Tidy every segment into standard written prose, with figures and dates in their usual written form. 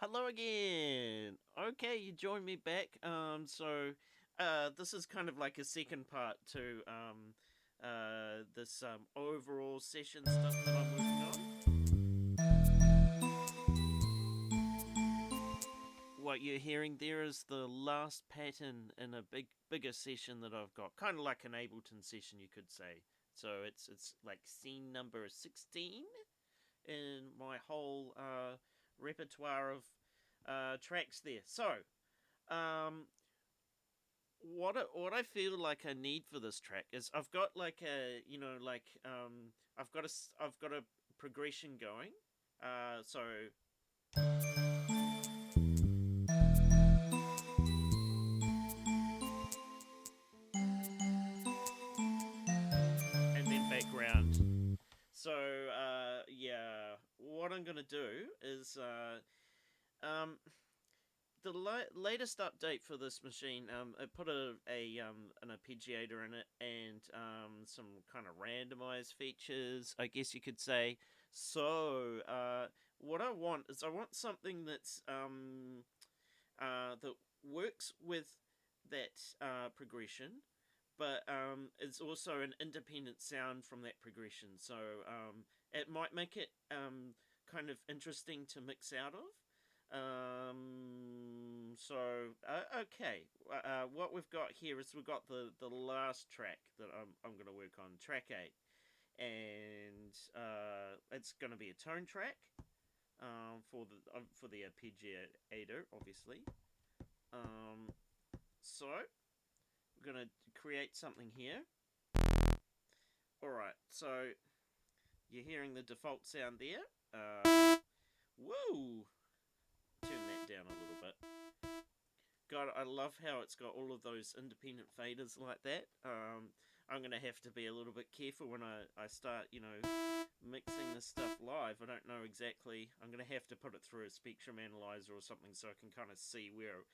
Hello again. Okay, you joined me back. This is kind of like a second part to this overall session stuff that I'm working on. What you're hearing there is the last pattern in a bigger session that I've got, kind of like an Ableton session, you could say. So it's like scene number 16 in my whole repertoire of tracks there. Um, what I feel like I need for this track is I've got like I've got a progression going. So and then background. Yeah, what I'm gonna do is the latest update for this machine, it put an arpeggiator in it and some kind of randomized features, I guess you could say. What I want is I want something that works with that progression, but it's also an independent sound from that progression. It might make it kind of interesting to mix out of. Okay. What we've got here is we've got the last track that I'm going to work on, track 8. And it's going to be a tone track for the arpeggiator, obviously. Um, so, we're going to create something here. Alright, so you're hearing the default sound there. Woo! Turn that down a little bit. God, I love how it's got all of those independent faders like that. I'm going to have to be a little bit careful when I start, mixing this stuff live. I don't know exactly. I'm going to have to put it through a spectrum analyzer or something so I can kind of see where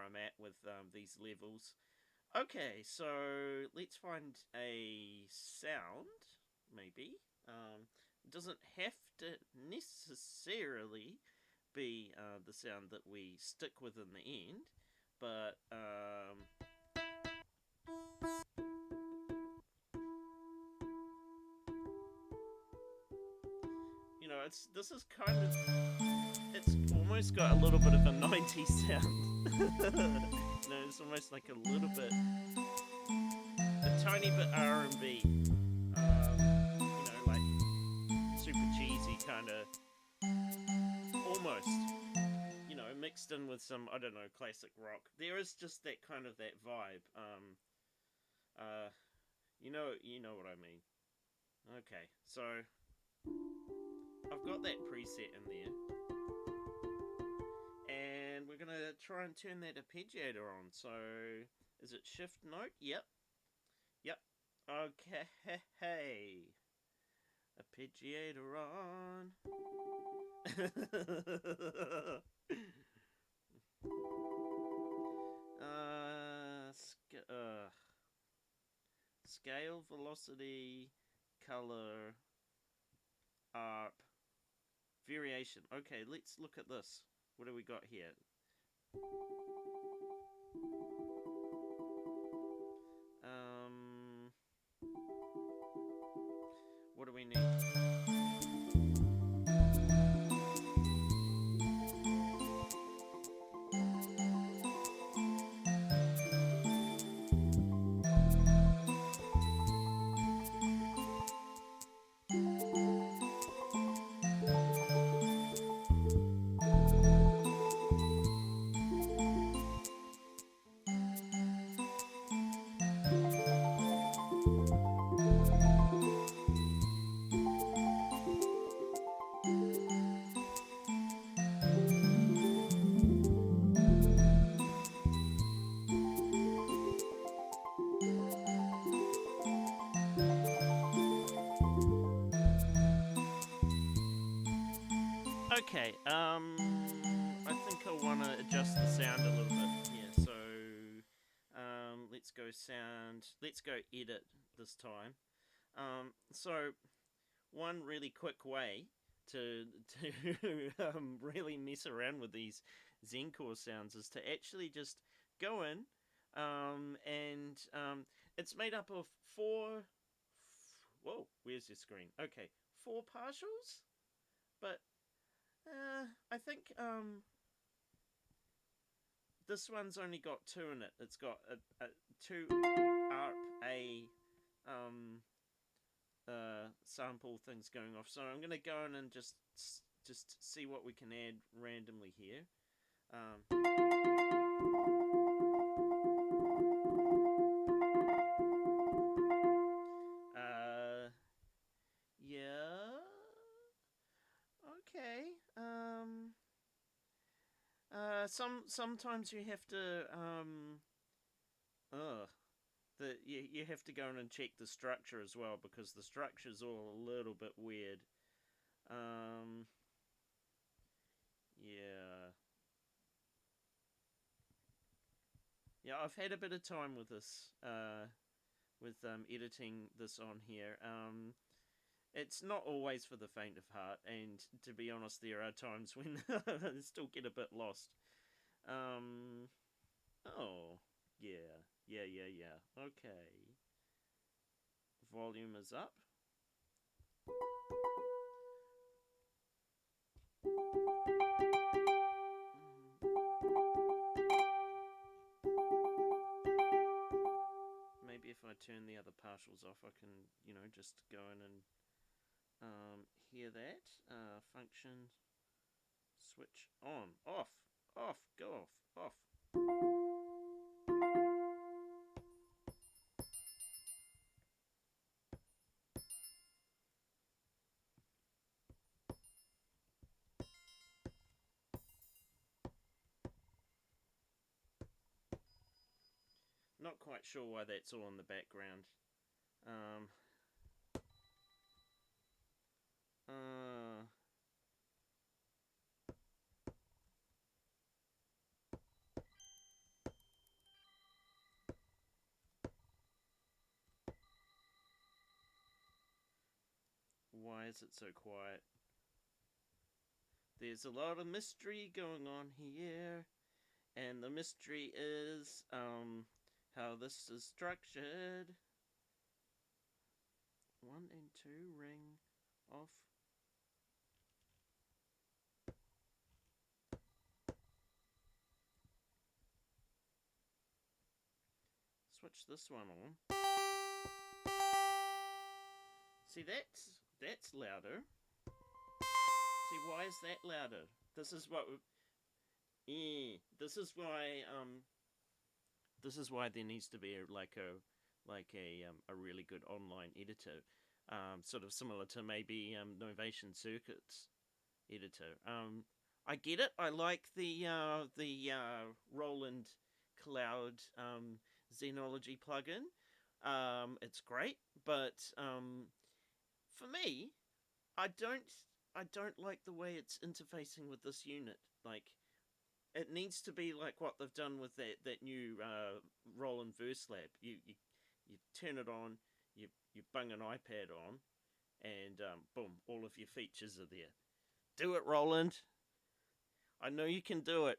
I'm at with these levels. Okay, so let's find a sound, maybe. It doesn't have to necessarily be the sound that we stick with in the end, but it's this is kind of it's almost got a little bit of a 90s sound. It's almost like a little bit, a tiny bit R&B, like super cheesy kind of, almost, mixed in with some, I don't know, classic rock. There is just that kind of that vibe. Uh, you know what I mean. Okay, so I've got that preset in there, and we're gonna try and turn that arpeggiator on. So, is it shift note? Yep, yep. Okay, hey, arpeggiator on. Scale, velocity, color, arp, variation. Okay, let's look at this. What do we got here? Um, what do we need? Okay, I think I want to adjust the sound a little bit here. So, let's go sound. Let's go edit this time. So, one really quick way really mess around with these Zencore sounds is to actually just go in, and it's made up of four. Whoa, where's your screen? Okay, four partials, but I think this one's only got two in it. It's got a two ARP A sample things going off. So I'm gonna go in and just see what we can add randomly here. Yeah. Okay. Sometimes you have to you have to go in and check the structure as well, because the structure's all a little bit weird. Yeah. Yeah, I've had a bit of time with this, with editing this on here. It's not always for the faint of heart, and to be honest, there are times when I still get a bit lost. Oh, yeah. Okay. Volume is up. Maybe if I turn the other partials off, I can, just go in and hear that. Function, switch on, off, go off. Not quite sure why that's all in the background. Why is it so quiet? There's a lot of mystery going on here, and the mystery is how this is structured. 1 and 2 ring off. Switch this one on. See, that's louder. See, why is that louder? This is what. This is why there needs to be a really good online editor, sort of similar to maybe Novation Circuits editor. I get it. I like the Roland Cloud Xenology plugin. It's great, but for me, I don't like the way it's interfacing with this unit. Like, it needs to be like what they've done with that new Roland Verse Lab. You turn it on, you bung an iPad on, and boom, all of your features are there. Do it, Roland. I know you can do it.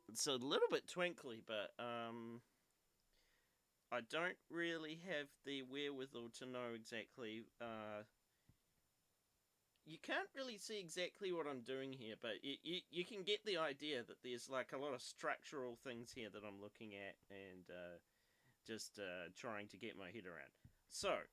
It's a little bit twinkly, but I don't really have the wherewithal to know exactly. You can't really see exactly what I'm doing here, but you can get the idea that there's like a lot of structural things here that I'm looking at, and just trying to get my head around. So,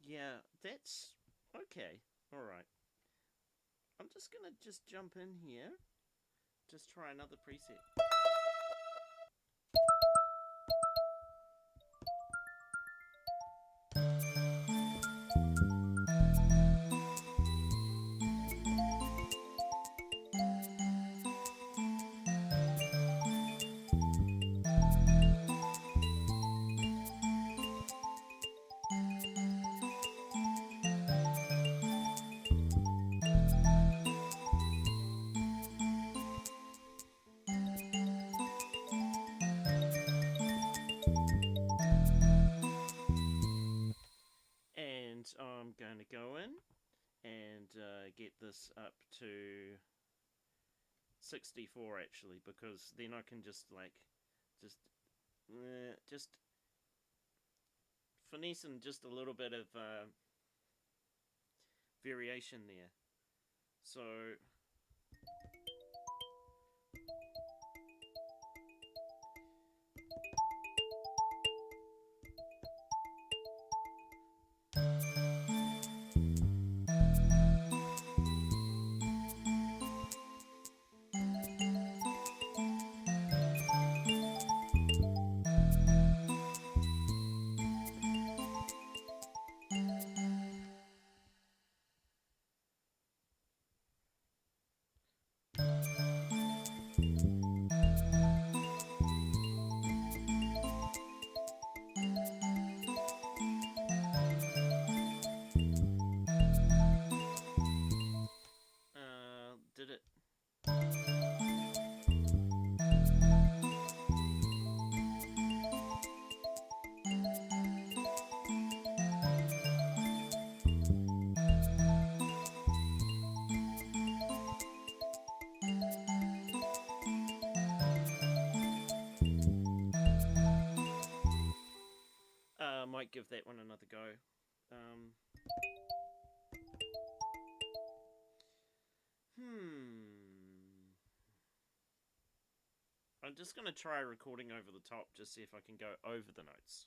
yeah, that's okay. All right. I'm just gonna jump in here. Just try another preset. get this up to 64 actually, because then I can just just finesse and just a little bit of variation there. So did it? Might give that one another go. I'm just going to try recording over the top, just see if I can go over the notes.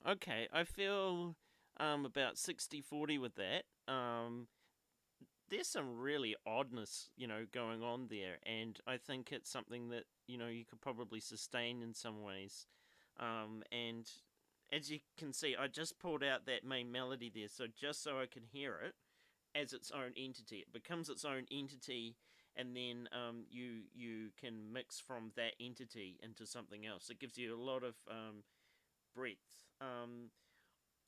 Okay, I feel about 60-40 with that. There's some really oddness, going on there, and I think it's something that, you could probably sustain in some ways. And as you can see, I just pulled out that main melody there, so just so I can hear it as its own entity. It becomes its own entity, and then you can mix from that entity into something else. It gives you a lot of breadth.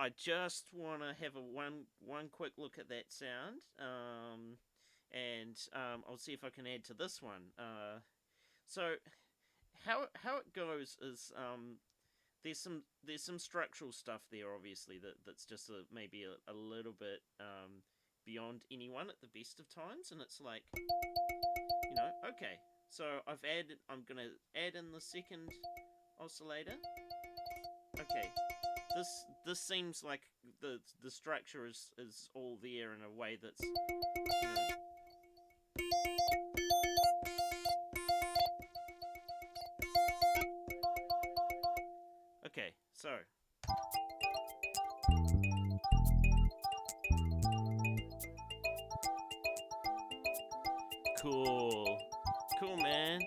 I just want to have one quick look at that sound, and I'll see if I can add to this one. So how it goes is there's some structural stuff there, obviously, that's just maybe a little bit beyond anyone at the best of times, and it's like, okay. So I'm gonna add in the second oscillator. Okay, this seems like the structure is all there in a way that's, Okay, so cool, man.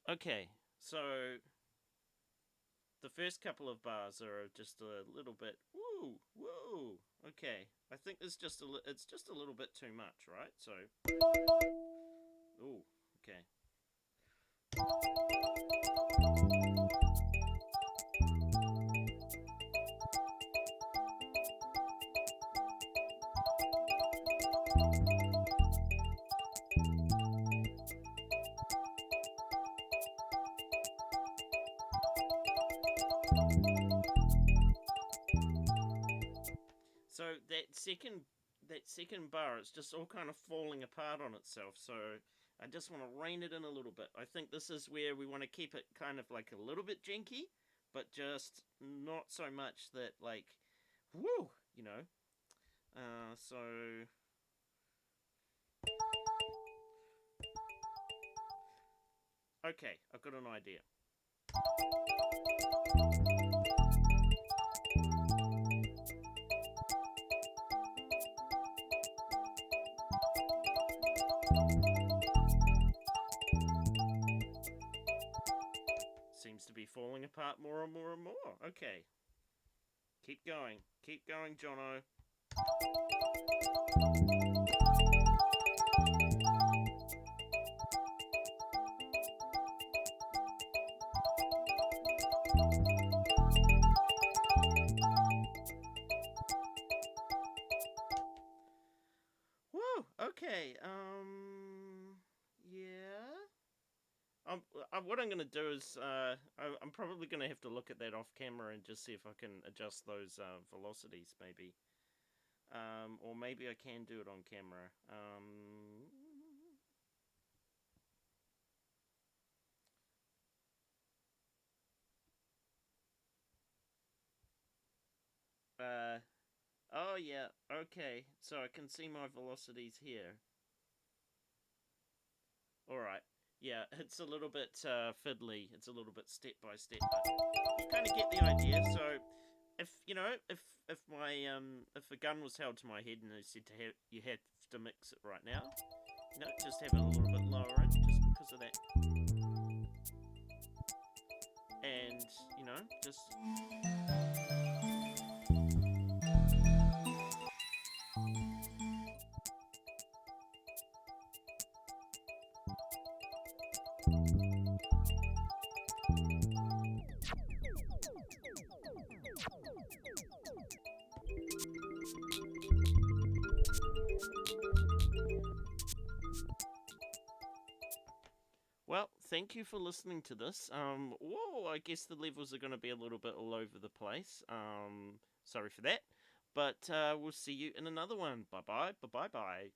Okay, so the first couple of bars are just a little bit woo. Okay, I think it's just a little bit too much, right? So, ooh, okay. second bar, it's just all kind of falling apart on itself. So I just want to rein it in a little bit. I think this is where we want to keep it kind of like a little bit janky, but just not so much that like, woo, you know. So okay, I've got an idea. Seems to be falling apart more and more and more. Okay. Keep going, Jono. Whoa, okay, yeah. What I'm going to do is, I'm probably going to have to look at that off camera and just see if I can adjust those velocities, maybe. Or maybe I can do it on camera. Oh yeah, okay. So I can see my velocities here. Alright. Yeah, it's a little bit fiddly. It's a little bit step by step, but you kind of get the idea. So if if a gun was held to my head and they said you had to mix it right now, just have it a little bit lower in, just because of that. And just well, thank you for listening to this. Whoa, I guess the levels are going to be a little bit all over the place. Sorry for that. But we'll see you in another one. Bye-bye. Bye-bye-bye.